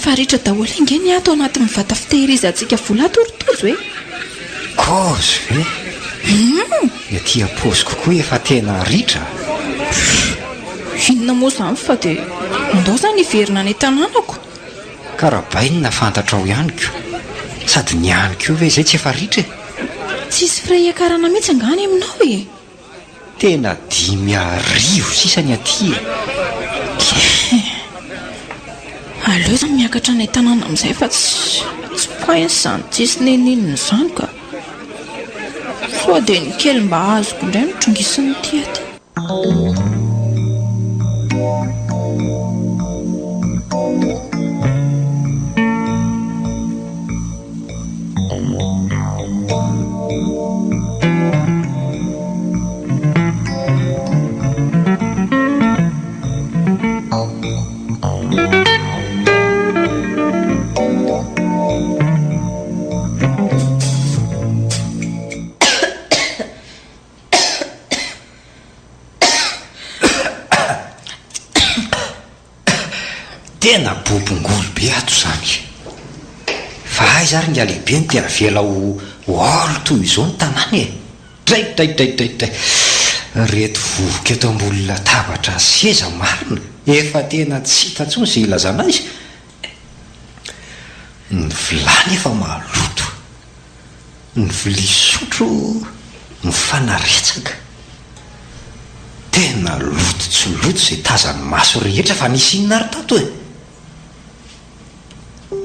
faritra daholo inge ny ato anaty mivata fitehirizantsika vola toritozo kozy ety apozy kokoa efa tena ritra inona moa zany fa dia andao zany iverina ny tanànako karahabainina fantatra ao ihany ko sady ny ihany ko ve zay tsy efa ritra tsisy firehiakarana mihitsy angany aminao tena 5,000 sisany aty aleo zany miakatra ny tanàna amin'izay fa tsy poiny zany tsisy nenininy zany ka soa dia ny kely mba azoko indray mitrongisiny ty aty tena bobongolo be ato zany fa aiza ary nga lehibe ny tena vela ho olo toy izao ny tanàny draidraidraidraidray reto vovoka eto ambony latabatra seza marina efa tena tsy hita ntsony zay ilazana izy ny vilany efa maloto ny vilia misotro mifanaretsaka tena loto tsy loto izay tazany maso rehetra fa nisy inona ary tato e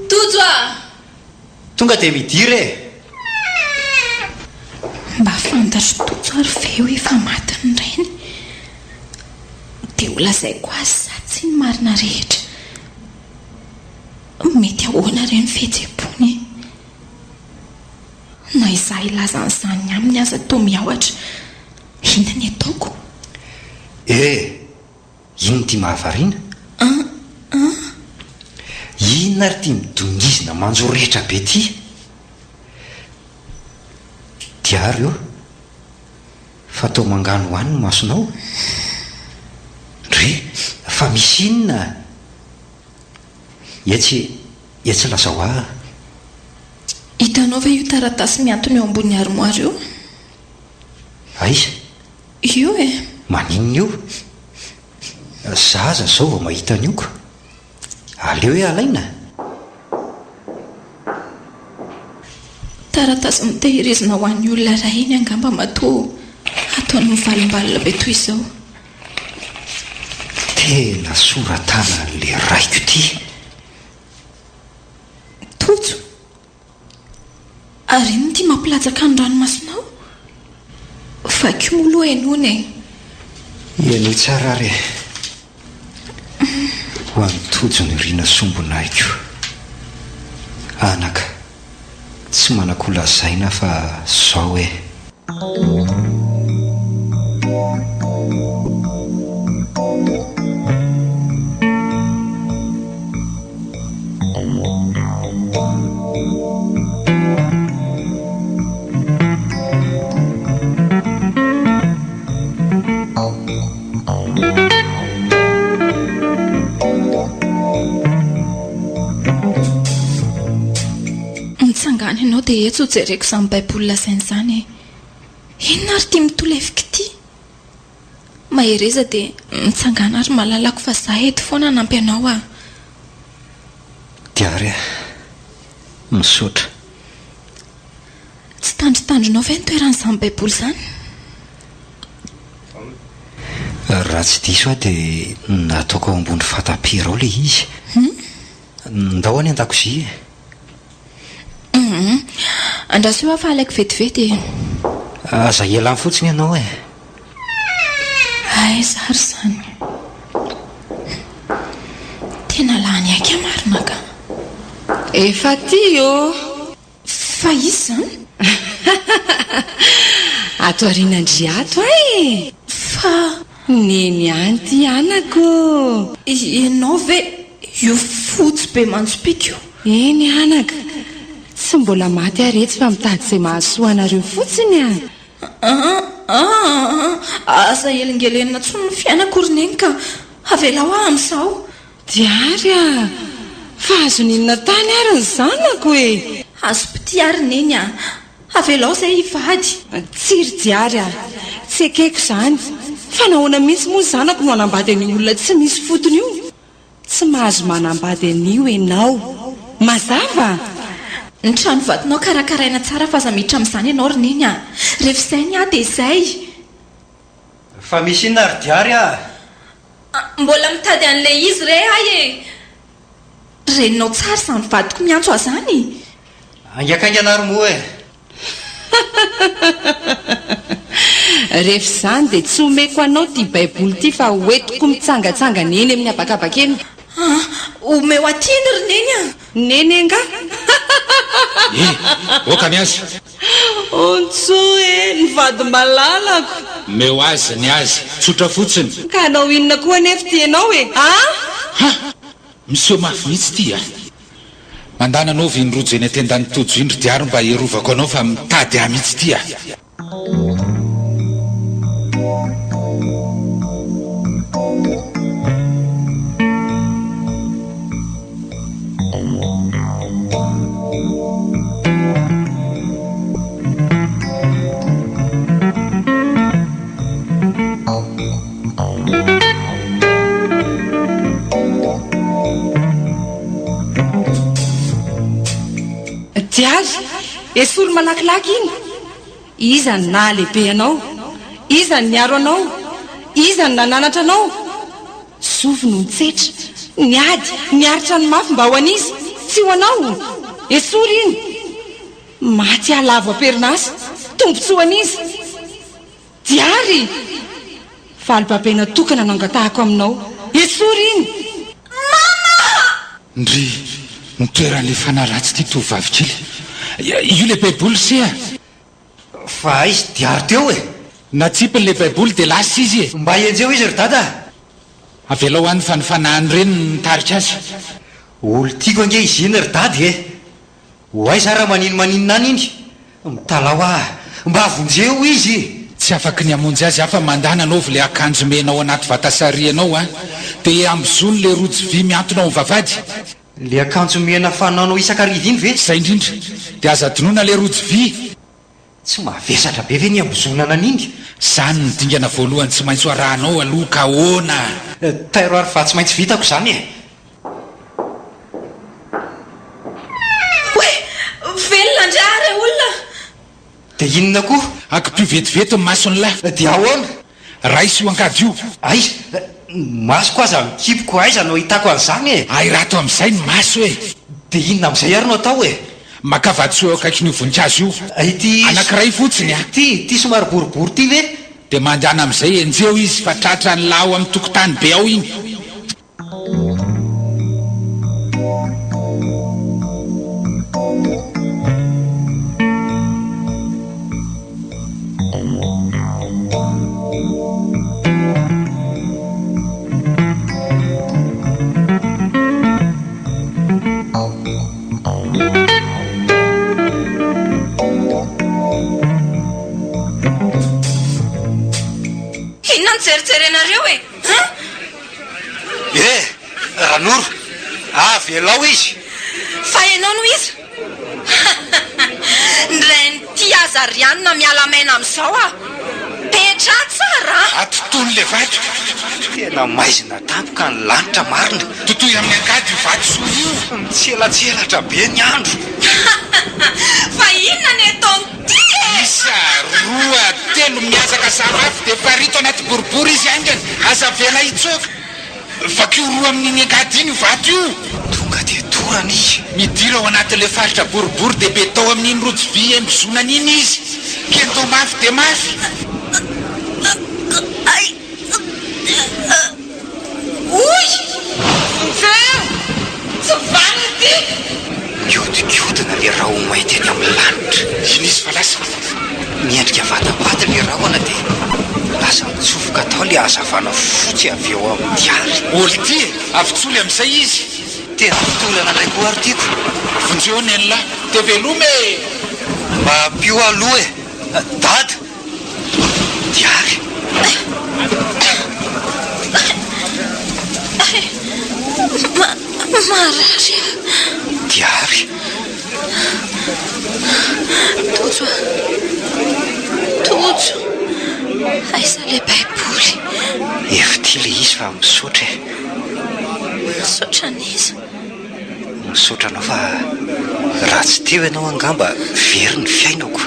tojo a tonga dia midire mba fantatro tojo ary veo efa matiny reny dia ho lazaiko azy za tsy ny marina rehetra mety ahoana reny fihetsem-pony na izaho ilazan'izany aminy aza toa miaohatra inany ataoko ino tia mahavariana inona ary tia midongizina manjo rehetra be ty diary eo fa tao mangano hoany no masonao ry fa misy inona iatsy lasa ho ah hitanao ve io taratasy miantony eo ambony armoara io aiza io e maninona io zaza zao vao mahita nioko aleo hoe alaina taratasy mitehirizina ho an'ny olona ray iny angamba matoa ataony mivalimbalina be toy izao tena soratana le raiko ity tojo ary ino tia mampilatsaka ny ranomasonao fa kimoloha enony ianao tsara re ho an'ny tojo ny riana sombonaiko anaka tsy manakolazaina fa zao hoe mitsangana ianao dia etso ho jereko izany baibolina saina izany inona ary tia mitolefika ity mahereza dia mitsangana ary malalako fa za eto foana nampy anao a diary misaotra tsy tandritandrinao ve nitoeran'izany baiboly izany raha tsy diso aho dia nataoko ao ambony fatapera ao le izy ndao any an-dakozia andraso eo afa alaiko vetivety aza elany fotsiny ianao e ay zary izany tena lany aika marina ka efa ty o fa izy izany ato arinandriato e fa neny anty anako ianao ve io fotsy be manjopika io eny anaka tsy mbola maty aretsy fa mitady izay mahasoanareo fotsiny asa elingelenina tsony ny fiainakorineny ka avela ho amin'izao diary fa azoninona tany ary ny zanako e azo piti ary neny avelao izay hivady tsiry diary tsy ekeko izany fa nahoana mihitsy moa zanako no anambady any olona tsy misy fotony io tsy mahazo manambady an'io ianao mazava ny trano vatinao karakaraina tsara fa aza miditra amin'izany ianao roneny rehefa izay ny dia izay fa misy inona ary diary mbola mitady an'ilay izy re ay e reninao tsara izany vadiko miantso azany angakainganary moa e rehefa izany dia tsy homeko anao tia baiboly ity fa hoetiko mitsangatsangana eny amin'ny abakabaka eny omeo atiny roneny neny anga oka ny azy ontso e ny vady malalako meo azy ny azy tsotra fotsiny ka anao inona koa anefa ty ianao e miseo mafy mihitsy ty mandana anao vinrojo eny atendany tojo indro diary mba hierovako anao fa mitady ah mihitsy ty diary esolo malakilaky iny iza ny nahalehibe anao, iza ny miaro anao, iza ny nananatra anao. Zovy no nitsetra, niady, niaritra ny mafy mba ho an'izy, tsy ho anao. Esory iny, maty alavo am-perinasa, tombontsoa an'izy. Diary, valibabena tokana nangatahako aminao. Esory iny. Ndry nitoeran'le fanaratsy ty tovavy kely. Io le baiboly sea. Fa izy diary teo e. Natsipin'le baiboly de lasa izy e. Mba enjeo izy ry dada. Avela ho an'ny fanofanahany reny nitarika azy. Olo tiako ange izy iny ry dady e. Hoay zara maninona any iny. Mitalao mba avonjeo izy. Tsy afaky ny amonjy azy afa mandana anao le akanjo menao anaty vatasarianao a de ambozony le rojo vy miantona ao vavady. Le akanjo mena fanaonao isakariva iny ve? Zay indrindra. De aza donona le rojo vy. Tsy mavesatra be ve ny ambozonana an'iny? Zany ny dingana voalohany tsy maintsy arahanao aloha ka ahoana. Tairo ary fa tsy maintsy vitako zany e. Oe, velona ndray olona. De inona koa? Akipio vetivety ny masony lahy. Dia ahoana? Raisy io ankady io. Ay, masoko aza mikipoko aiza no hitako an'izany e. Ay rato amin'izay ny maso e. De inona amin'izay ary no atao e? Makavatsy akaikin'io voninkazo io. Ity anankiray fotsiny a. Ty somary boribory ty ve? De mandana amin'izay enjeo izy fa tratra ny lao amin'ny tokotany be ao iny. Jerenareo e. Ranoro. Velao izy. Fa ianao no izy. Ndray ty azarianina miala maina amin'izao a. Petra tsara. Atotono le vato. Tena maizina tampoka ny lanitra marina. Totoy amin'ny angady io vato soa io. Mitselatselatra be ny andro. Fa inona ny ataony ty e? Isa roa telo miazaka samafy de farito anaty boribory izy angany. Aza vela itsoka. Vakio roa amin'ny angady iny vato io. Tonga de torana izy. Midira ao anatin'le faritra boribory de betao amin'iny rojo vy embozonany iny izy. Kento mafy de mafy. Uy! Feo! Tsy vany ty! Miodikodina le raha ho mainty any amin'ny lanitra. Iny izy fa lasa miendrika vatabata le rahona de lasa mitsofoka tao le azavana fotsy avy eo amin'ny diary. Olo ty e, avitsoly amin'izay izy. Tena tolana indray koa ary tiako. Vonjeo ny lahy de velome. Mba pio aloha e. Dada. Diary. Marary. Diary. Tojo. Aiza le baiboly. Evity le izy fa misotra e. Misotra n'izy. Misotra anao fa raha tsy teo ianao angamba very ny fiainako.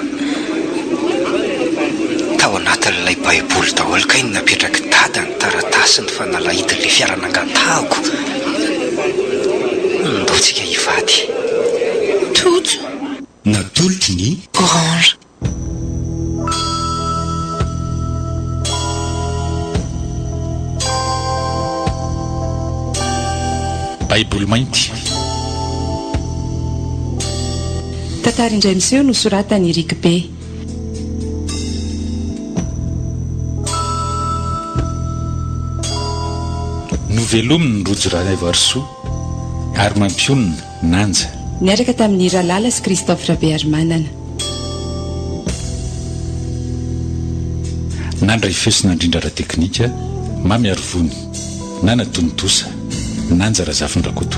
Tao anatin'ilay baiboly daholo ka iny napetraky dada ny taratasiny fa nalahidin'le fiaranangatahako. Ndaotsika hivady. Tojo. Natolotry ny orange. Baiboly mainty. Tantara indray miseho no soratany Eric Be. Novelominy ny rojo Raivarsoa ary mampionina Nanja. Niaraka tamin'ny Ralala sy Christophe Rabearmanana. Nandra ifesina indrindra ara-teknika, mamy arivony, nana tonitosa, Nanja Razafindrakoto.